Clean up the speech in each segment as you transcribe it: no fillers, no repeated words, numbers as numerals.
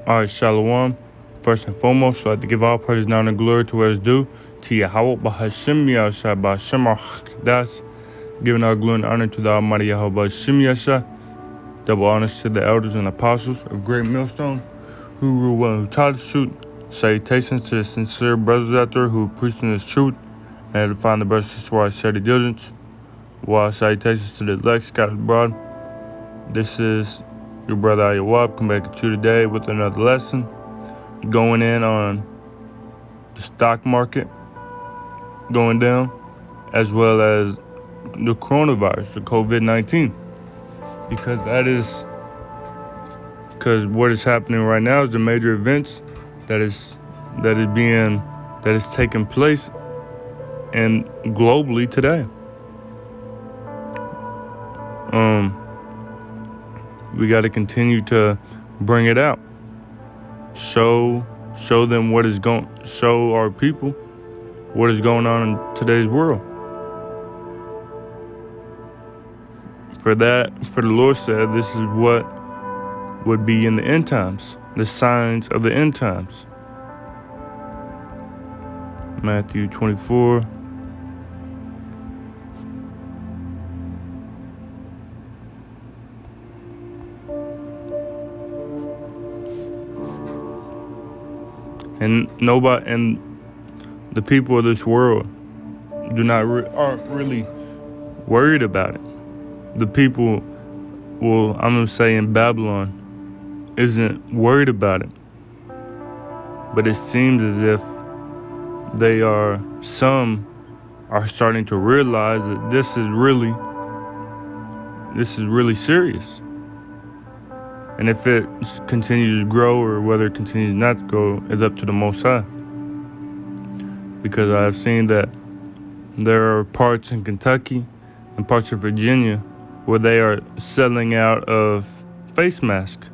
All right, Shalom. First and foremost, I'd like to give all praise, honor, and glory to where it's due. To Yahweh, Bahashim Yasha, Bahashim Achdas. Giving all glory and honor to the Almighty Yahweh, Bahashim Yasha. Double honors to the elders and apostles of Great Millstone, who rule well, who taught the truth. Salutations to the sincere brothers out there who are preaching this truth and to find the brothers and sisters who are steady diligence. While salutations to the elect scattered abroad. This is your brother Ayawab coming back at you today with another lesson. Going in on the stock market going down, as well as the coronavirus, the Covid-19. Because what is happening right now is the major events that is taking place and globally today. We got to continue to bring it out. Show them show our people what is going on in today's world. For the Lord said this is what would be in the end times, the signs of the end times. Matthew 24. And the people of this world aren't really worried about it. The people, I'm gonna say in Babylon, isn't worried about it. But it seems as if some are starting to realize that this is really serious. And if it continues to grow or whether it continues not to grow is up to the Most High. Because I've seen that there are parts in Kentucky and parts of Virginia where they are selling out of face masks.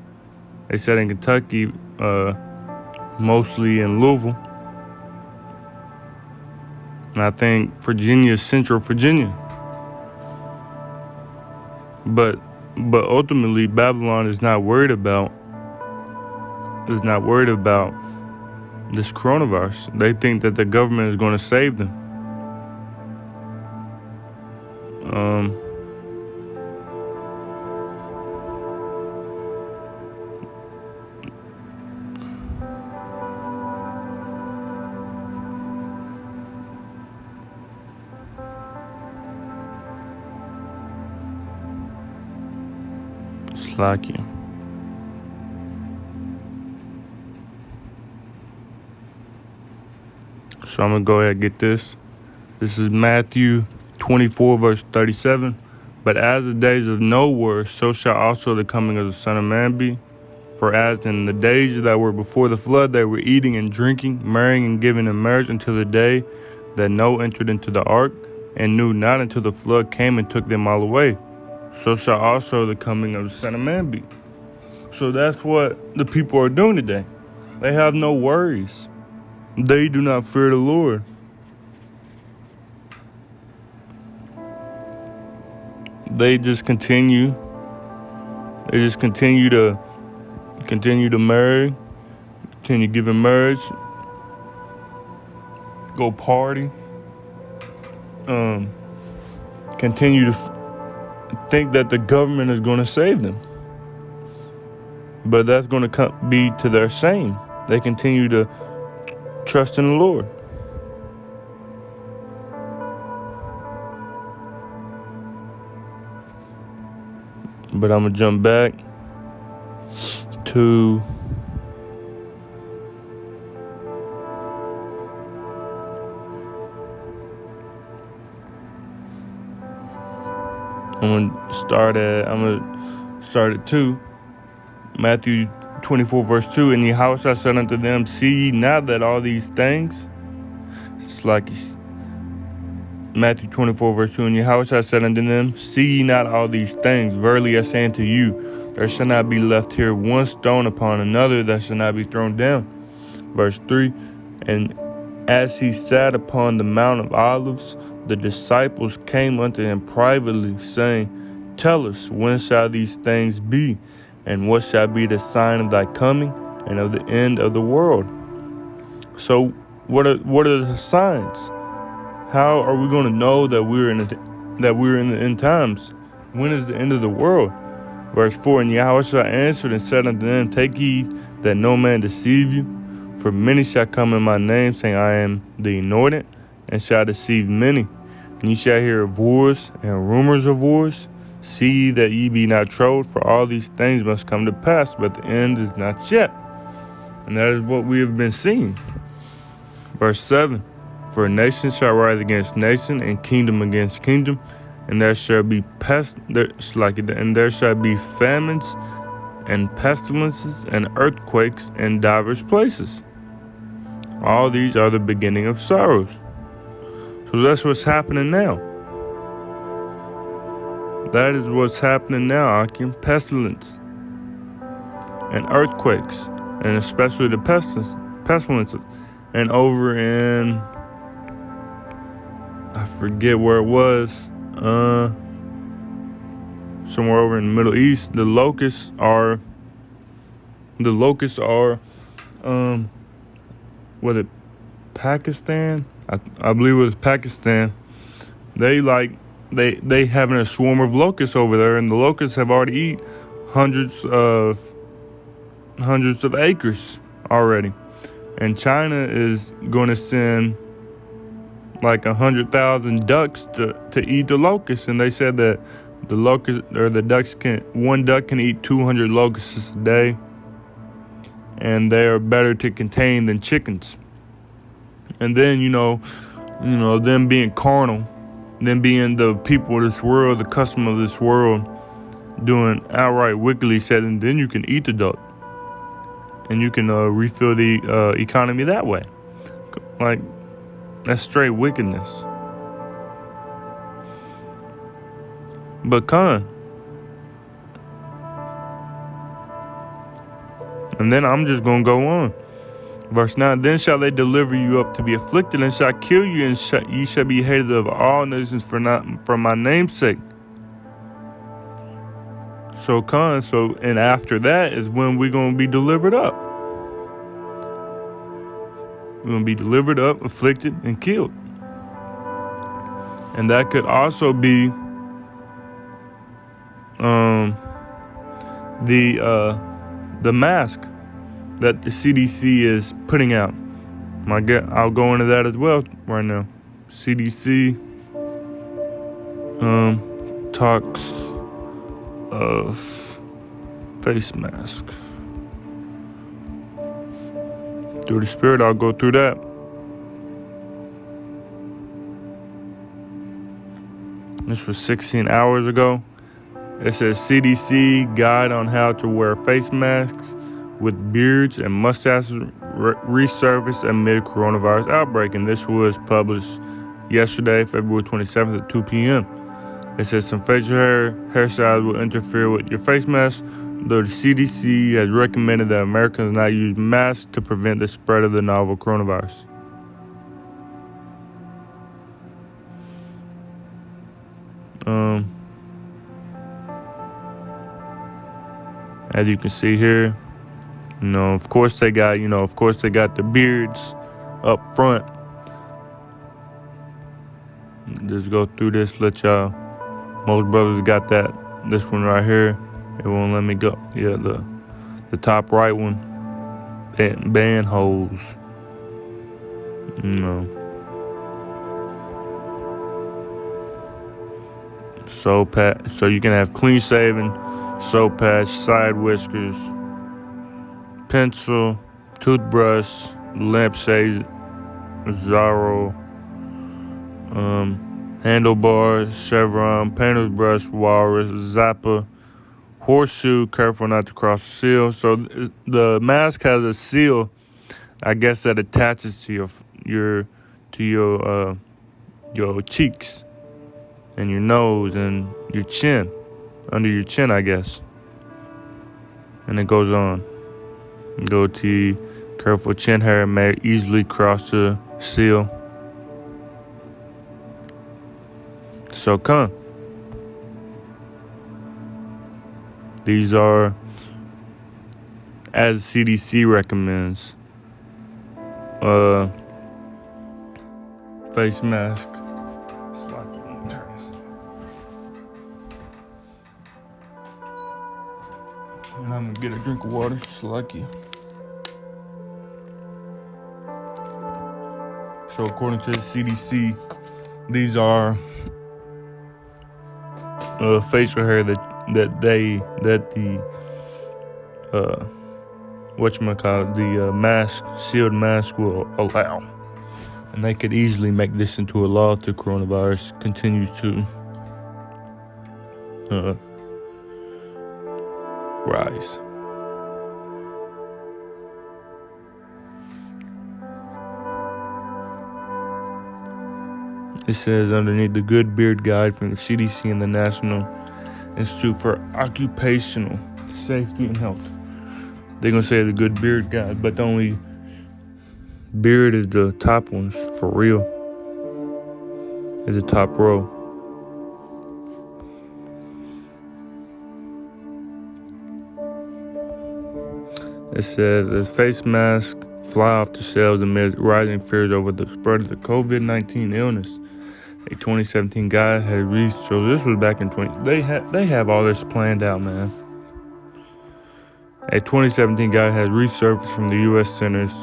They said in Kentucky, mostly in Louisville. And I think Virginia is Central Virginia. But ultimately, Babylon is not worried about this coronavirus. They think that the government is going to save them. Like you. So I'm going to go ahead and get this. This is Matthew 24, verse 37. But as the days of Noah, so shall also the coming of the Son of Man be. For as in the days that were before the flood, they were eating and drinking, marrying and giving in marriage until the day that Noah entered into the ark, and knew not until the flood came and took them all away. So shall also the coming of the Son of Man be. So that's what the people are doing today. They have no worries. They do not fear the Lord. They just continue to marry, continue giving marriage, go party, continue to think that the government is going to save them. But that's going to be to their shame. They continue to trust in the Lord. But I'm going to jump back to I'm going to start at 2. Matthew 24, verse 2. And Yahweh said unto them, see ye not that all these things? It's like Matthew 24, verse 2. And Yahweh said unto them, see ye not all these things? Verily I say unto you, there shall not be left here one stone upon another that shall not be thrown down. Verse 3. And as he sat upon the Mount of Olives, the disciples came unto him privately, saying, tell us, when shall these things be? And what shall be the sign of thy coming and of the end of the world. So what are the signs? How are we going to know that we're in the end times? When is the end of the world? Verse 4, and Yahushua answered and said unto them, take heed that no man deceive you, for many shall come in my name, saying, I am the anointed, and shall deceive many. And ye shall hear of wars and rumors of wars. See ye that ye be not troubled, for all these things must come to pass, but the end is not yet. And that is what we have been seeing. Verse 7, for nation shall rise against nation, and kingdom against kingdom, and there shall be there shall be famines and pestilences and earthquakes in divers places. All these are the beginning of sorrows. So that's what's happening now. That is what's happening now, Akim. Pestilence and earthquakes, and especially the pestilences. And over in, I forget where it was, somewhere over in the Middle East, the locusts are, was it Pakistan? I believe it was Pakistan. They having a swarm of locusts over there, and the locusts have already eaten hundreds of acres already. And China is going to send like 100,000 ducks to eat the locusts, and they said that one duck can eat 200 locusts a day, and they are better to contain than chickens. And then them being carnal, them being the people of this world, the custom of this world, doing outright wickedly, said, and then you can eat the duck, and you can refill the economy that way. Like, that's straight wickedness. But and then I'm just going to go on. Verse 9, then shall they deliver you up to be afflicted, and shall kill you, and ye shall be hated of all nations for my name's sake. So and after that is when we're going to be delivered up. We're going to be delivered up, afflicted, and killed. And that could also be the mask that the CDC is putting out. I'll go into that as well right now. CDC talks of face mask. Through the Spirit, I'll go through that. This was 16 hours ago. It says CDC guide on how to wear face masks with beards and mustaches resurfaced amid coronavirus outbreak. And this was published yesterday, February 27th at 2 p.m. It says some facial hairstyles will interfere with your face mask, though the CDC has recommended that Americans not use masks to prevent the spread of the novel coronavirus. As you can see here, of course they got the beards up front. Just go through this, let y'all. Most brothers got this one right here. It won't let me go. Yeah, the top right one. Band holes. So you can have clean shaven, soap patch, side whiskers, pencil, toothbrush, lampshade, Zorro, handlebar, chevron, painter's brush, walrus, zapper, horseshoe, careful not to cross the seal. So the mask has a seal, I guess, that attaches to your cheeks and your nose and your chin, under your chin, I guess. And it goes on. Goatee, careful chin hair may easily cross the seal. So these are as CDC recommends. Face mask. And I'm gonna get a drink of water. Slucky. So according to the CDC, these are facial hair that the mask, sealed mask will allow. And they could easily make this into a law if the coronavirus continues to rise. It says underneath the Good Beard Guide from the CDC and the National Institute for Occupational Safety and Health. They're going to say the Good Beard Guide, but the only beard is the top ones, for real. Is the top row. It says the face mask fly off the shelves amid rising fears over the spread of the Covid-19 illness. A 2017 guide had reached, so this was back in 20. They have all this planned out, man. A 2017 guide has resurfaced from the U.S. Centers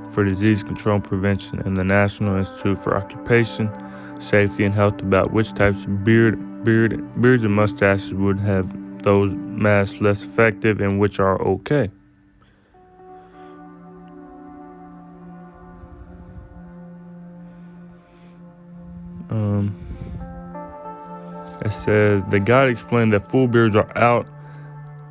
for Disease Control and Prevention and the National Institute for Occupation Safety and Health about which types of beards and mustaches would have those masks less effective and which are okay. It says the guide explained that full beards are out,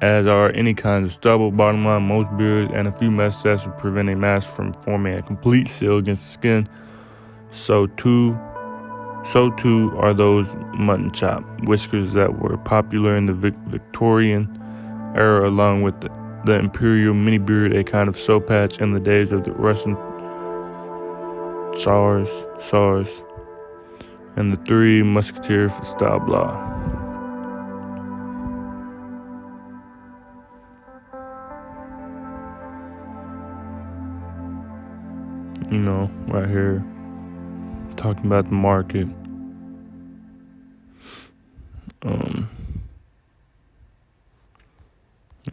as are any kinds of stubble. Bottom line, most beards and a few mustaches would prevent a mask from forming a complete seal against the skin. So too are those mutton chop whiskers that were popular in the Victorian era, along with the imperial mini beard, a kind of soap patch in the days of the Russian SARS, and the Three Musketeers style blah. You know, right here, talking about the market. And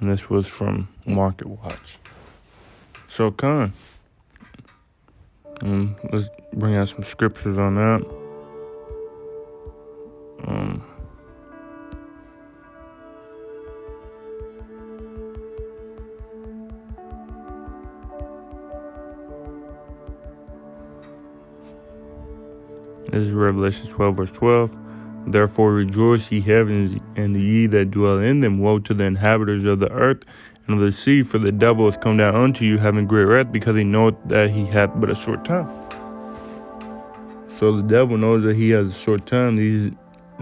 this was from Market Watch. So, let's bring out some scriptures on that. This is Revelation 12, verse 12. Therefore rejoice, ye heavens, and ye that dwell in them. Woe to the inhabitants of the earth and of the sea, for the devil is come down unto you, having great wrath, because he knoweth that he hath but a short time. So the devil knows that he has a short time. These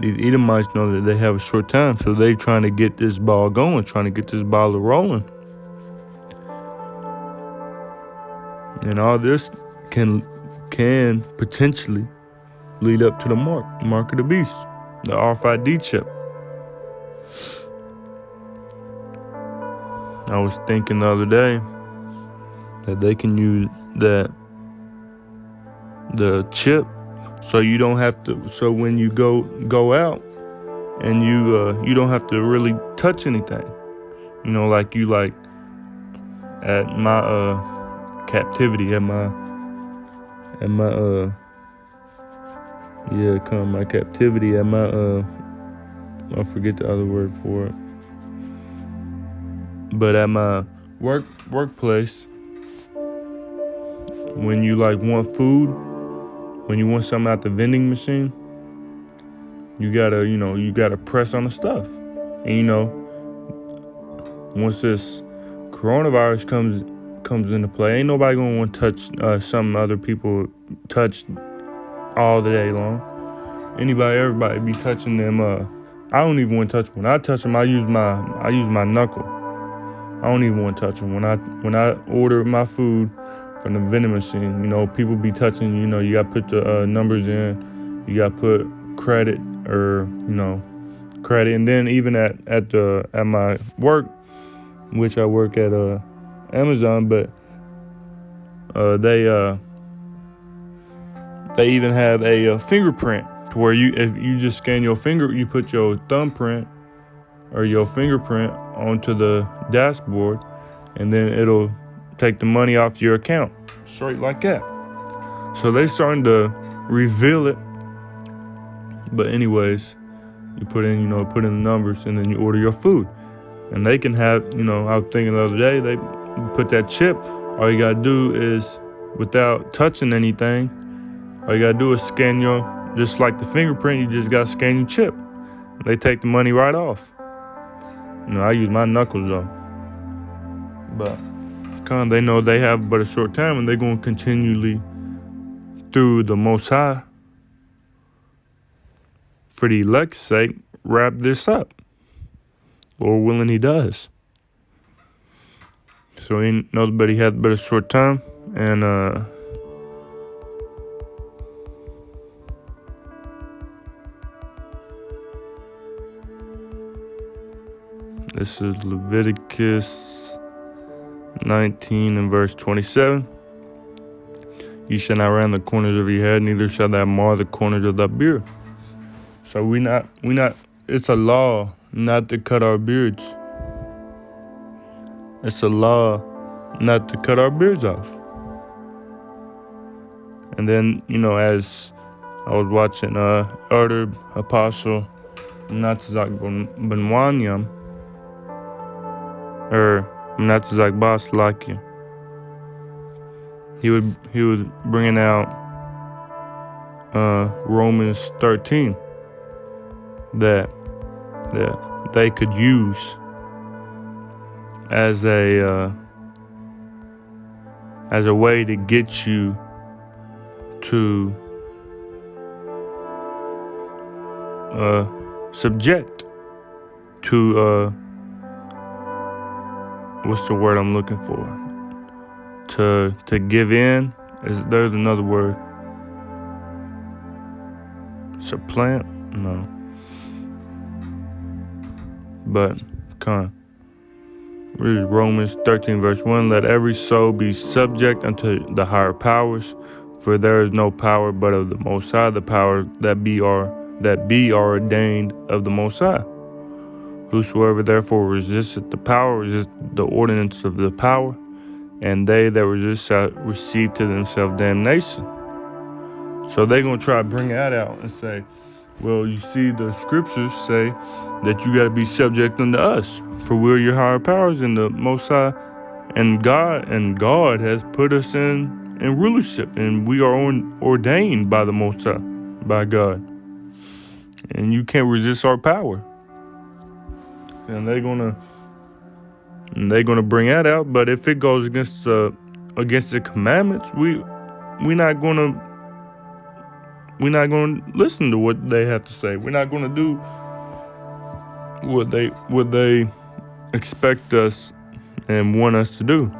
Edomites know that they have a short time, so they're trying to get this ball going, trying to get this ball rolling. And all this can potentially lead up to the mark of the beast, the RFID chip. I was thinking the other day that they can use the chip, so you don't have to. So when you go out, and you don't have to really touch anything. You know, like at my captivity, at my captivity, at my I forget the other word for it. But at my workplace, when you want food, when you want something out the vending machine, you gotta press on the stuff. And once this coronavirus comes into play, ain't nobody gonna want to touch something other people touch all the day long. Everybody be touching them. I don't even want to touch them. When I touch them, I use my knuckle. I don't even want to touch them. When I order my food from the vending machine, people be touching. You got to put the numbers in. You got to put credit credit, and then even at my work, which I work at Amazon, but they even have a fingerprint to where if you just scan your finger, you put your thumbprint or your fingerprint onto the dashboard, and then it'll take the money off your account straight like that. So they starting to reveal it. But anyways, you put in the numbers, and then you order your food. And they can have, I was thinking the other day, they put that chip. All you gotta do is, without touching anything, all you gotta do is scan just like the fingerprint, you just gotta scan your chip. They take the money right off. I use my knuckles though. But they know they have but a short time, and they're going to continually, through the Most High, for the elect's sake, wrap this up. Lord willing, he does. So he knows but he has but a short time, and this is Leviticus 19 and verse 27. You shall not round the corners of your head, neither shall thou mar the corners of thy beard. So we not. It's a law not to cut our beards. It's a law not to cut our beards off. And then, as I was watching Elder Apostle Natzak Benwanyam, or Natzak Baslakia, he was bringing out Romans 13 that they could use as a way to get you to subject to what's the word I'm looking for? To give in. There's another word. Supplant? No. But read Romans 13 verse 1. Let every soul be subject unto the higher powers, for there is no power but of the Most High, the power that be ordained of the Most High. Whosoever therefore resisteth the power, resist the ordinance of the power, and they that resist shall receive to themselves damnation. So they're going to try to bring that out and say, well, you see, the scriptures say that you got to be subject unto us, for we're your higher powers in the Most High, and God has put us in rulership, and we are ordained by the Most High, by God. And you can't resist our power. And they're gonna bring that out. But if it goes against the commandments, we're not gonna listen to what they have to say. We're not gonna do what they expect us and want us to do.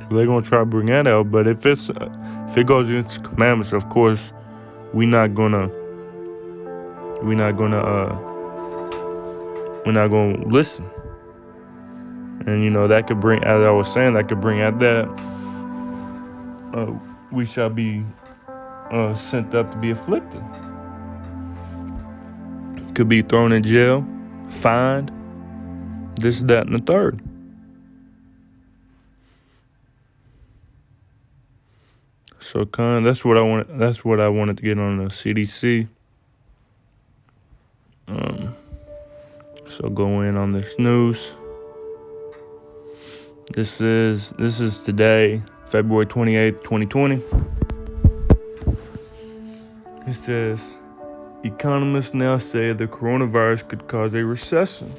So they're gonna try to bring that out. But if it goes against the commandments, of course, we're not gonna listen. And that could bring, as I was saying, that could bring out that we shall be sent up to be afflicted. Could be thrown in jail, fined, this, that, and the third. So that's what I wanted to get on the CDC. So go in on this news. This is today, February 28th, 2020. It says, economists now say the coronavirus could cause a recession.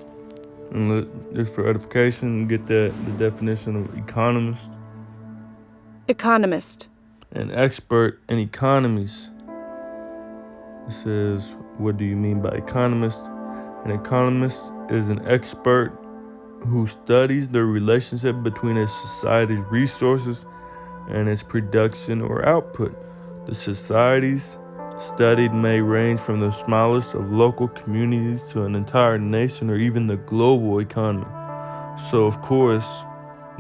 And just for edification, get the definition of economist. Economist. An expert in economies. It says, what do you mean by economist? An economist is an expert who studies the relationship between a society's resources and its production or output. The society's studied may range from the smallest of local communities to an entire nation or even the global economy. So, of course,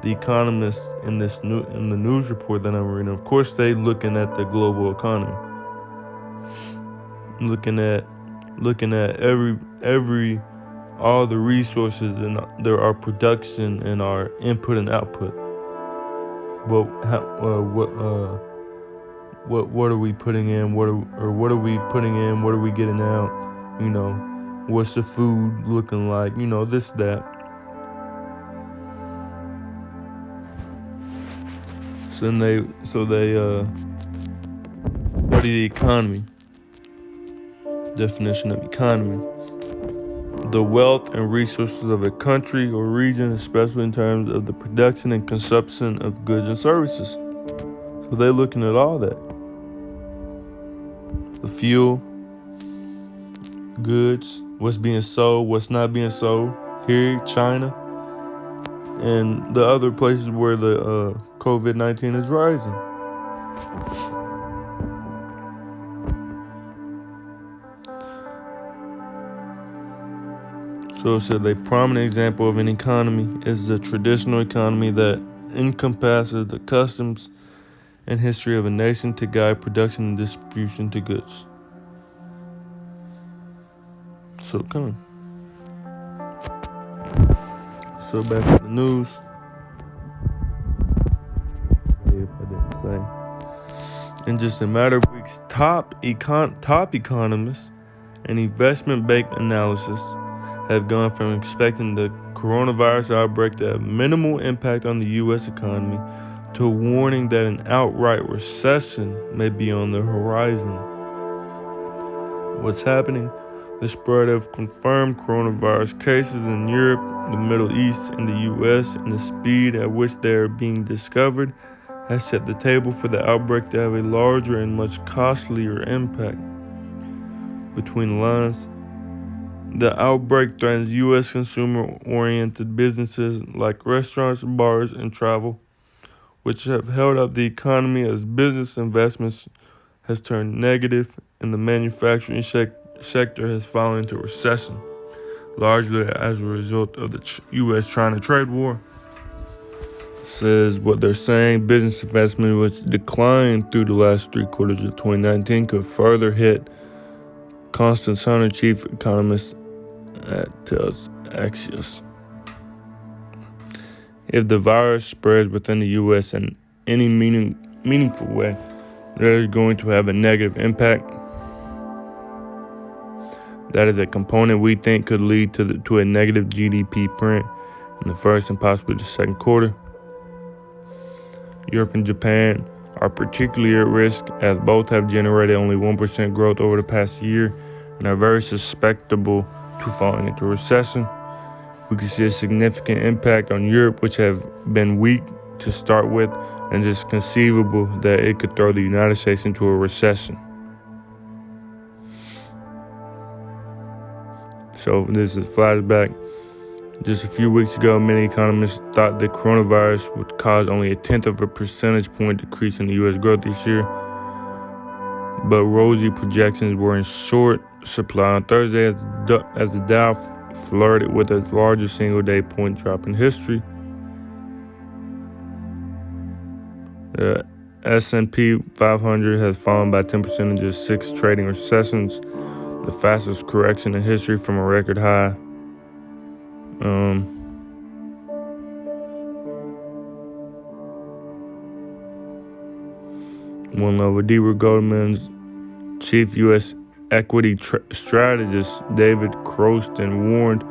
the economists in the news report that I'm reading, of course, they looking at the global economy, looking at every all the resources and our production and our input and output. What are we putting in? What are we putting in? What are we getting out? What's the food looking like? This, that. So they study the economy. Definition of economy: the wealth and resources of a country or region, especially in terms of the production and consumption of goods and services. So they're looking at all that. The fuel, goods, what's being sold, what's not being sold here, China, and the other places where the Covid-19 is rising. So it said a prominent example of an economy is the traditional economy that encompasses the customs and history of a nation to guide production and distribution to goods. So come on. So back to the news. If I didn't say. In just a matter of weeks, top economists and investment bank analysis have gone from expecting the coronavirus outbreak to have minimal impact on the U.S. economy to a warning that an outright recession may be on the horizon. What's happening? The spread of confirmed coronavirus cases in Europe, the Middle East, and the U.S., and the speed at which they are being discovered has set the table for the outbreak to have a larger and much costlier impact. Between the lines, the outbreak threatens U.S. consumer-oriented businesses like restaurants, bars, and travel, which have held up the economy as business investments has turned negative and the manufacturing sector has fallen into recession, largely as a result of the U.S.-China trade war. Says what they're saying, business investment, which declined through the last 3 quarters of 2019, could further hit. Constant Center chief economist tells Axios. If the virus spreads within the U.S. in any meaningful way, that is going to have a negative impact. That is a component we think could lead to a negative GDP print in the first and possibly the second quarter. Europe and Japan are particularly at risk, as both have generated only 1% growth over the past year and are very susceptible to falling into recession. We can see a significant impact on Europe, which have been weak to start with, and it's conceivable that it could throw the United States into a recession. So this is a flashback. Just a few weeks ago, many economists thought the coronavirus would cause only 1/10 of a percentage point decrease in the U.S. growth this year. But rosy projections were in short supply on Thursday as the Dow flirted with its largest single-day point drop in history. The S&P 500 has fallen by 10% in just 6 trading sessions, the fastest correction in history from a record high. One level deeper, Goldman's chief U.S. equity strategist David Croston warned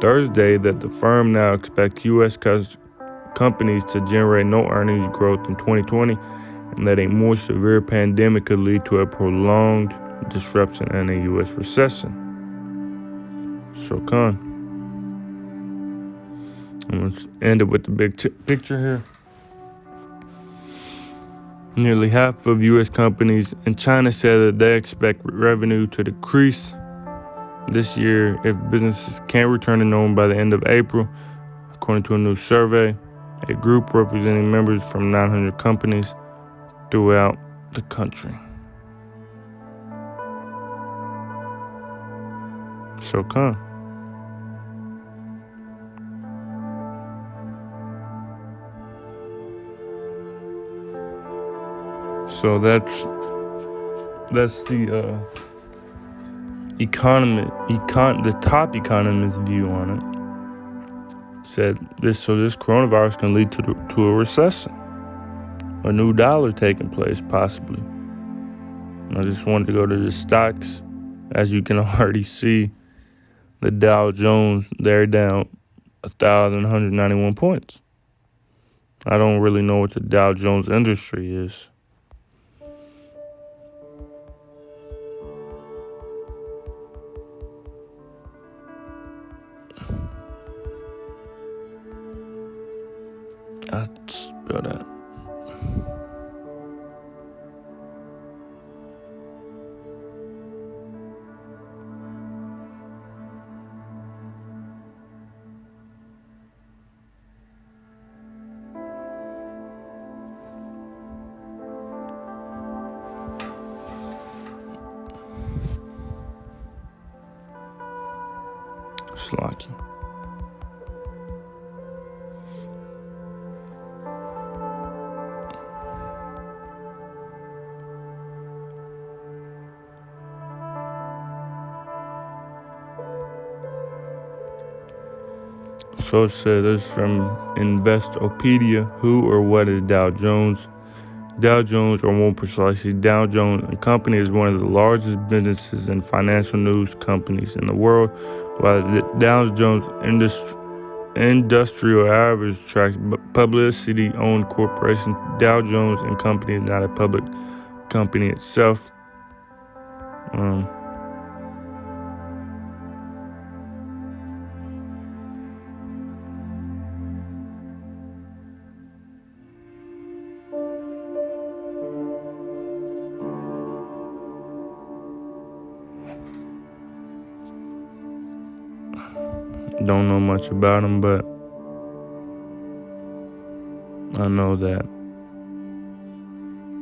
Thursday that the firm now expects U.S. companies to generate no earnings growth in 2020 and that a more severe pandemic could lead to a prolonged disruption and a U.S. recession. So, I'm going to end it with the big picture here. Nearly half of U.S. companies in China said that they expect revenue to decrease this year if businesses can't return to normal by the end of April, according to a new survey. A group representing members from 900 companies throughout the country. So come. So that's the the top economist view on it. Said this coronavirus can lead to a recession, a new dollar taking place possibly. And I just wanted to go to the stocks. As you can already see, the Dow Jones, they're down 1,191 points. I don't really know what the Dow Jones industry is. I'll spell that. Slocky. So it says this from Investopedia. Who or what is Dow Jones? Dow Jones, or more precisely, Dow Jones and Company, is one of the largest businesses and financial news companies in the world. While the Dow Jones Industrial Average tracks publicity-owned corporation, Dow Jones and Company is not a public company itself. Don't know much about them, but I know that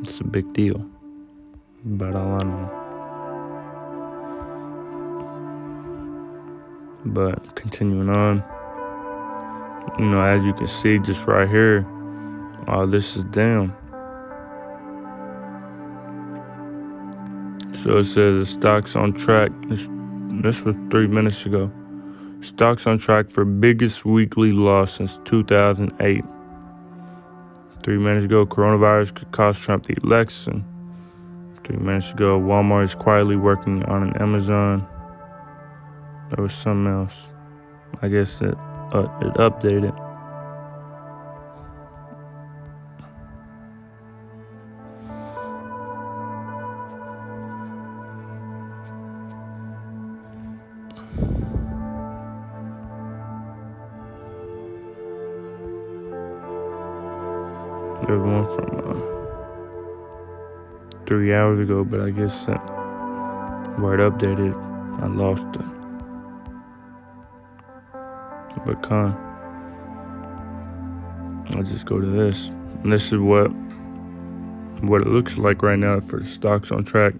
it's a big deal. About all I know. But continuing on, as you can see just right here, all this is down. So it says the stock's on track. This was 3 minutes ago. Stocks on track for biggest weekly loss since 2008. 3 minutes ago, coronavirus could cost Trump the election. 3 minutes ago, Walmart is quietly working on an Amazon. There was something else. I guess it updated. There's one from 3 hours ago, but I guess where it updated, I lost it. But I'll just go to this. And this is what it looks like right now for the stocks on track.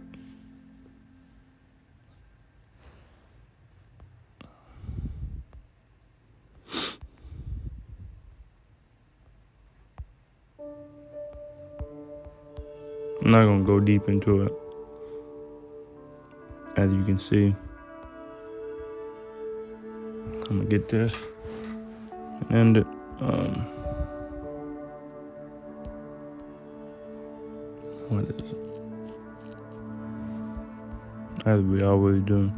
I'm not going to go deep into it. As you can see, I'm going to get this and end it. What is it? As we always do.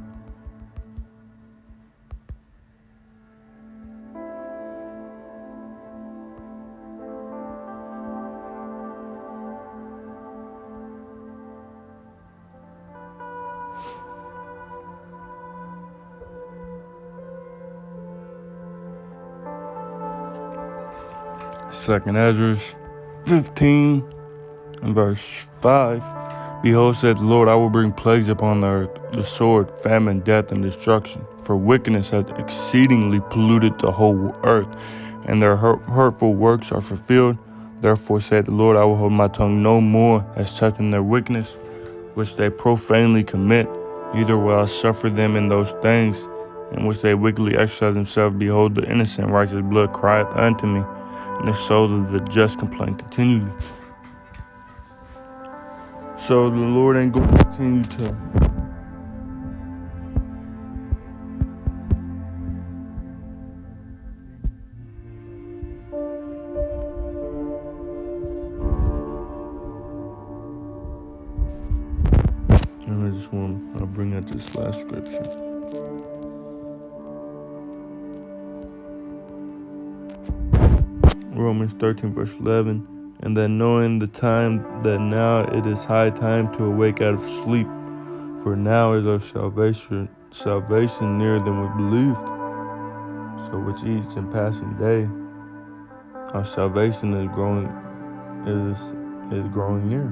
Second Ezra 15 and verse 5. Behold, said the Lord, I will bring plagues upon the earth, the sword, famine, death, and destruction. For wickedness hath exceedingly polluted the whole earth, and their hurtful works are fulfilled. Therefore said the Lord, I will hold my tongue no more as touching their wickedness, which they profanely commit, neither will I suffer them in those things. in which they wickedly exercise themselves. Behold, the innocent righteous blood crieth unto me, and the soul of the just complain continually. So the Lord ain't going to continue to and I just want to bring out this last scripture. Romans 13 verse 11. And that knowing the time that now it is high time to awake out of sleep, for now is our salvation nearer than we believed. So with each and passing day, our salvation is growing near.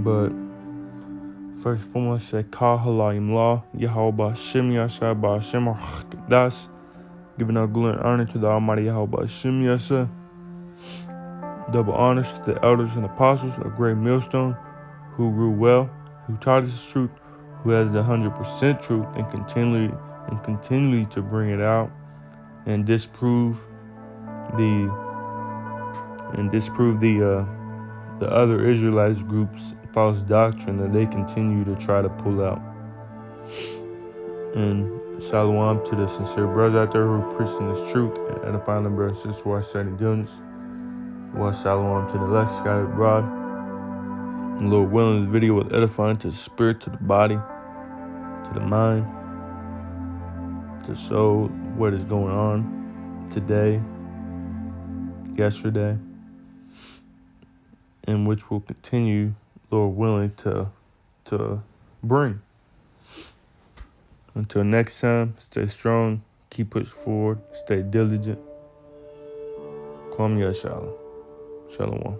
But first and foremost, say Ka Halayim La Yahweh Shem Yasha Ba Shem Das, giving our glory and honor to the Almighty Yahweh Shem Yasha. Double honors to the elders and apostles of Great Millstone, who rule well, who taught us the truth, who has the 100% truth, and continually to bring it out and disprove the other Israelites groups' false doctrine that they continue to try to pull out. And shalom to the sincere brothers out there who are preaching this truth and edifying the brothers and sisters who are studying doing this. Well, shalom to the elect scattered abroad. And Lord willing, this video was edifying to the spirit, to the body, to the mind, to show what is going on today, yesterday, and which will continue, Lord willing, to bring. Until next time, stay strong, keep pushing forward, stay diligent. Kwam Yashala. Shalom.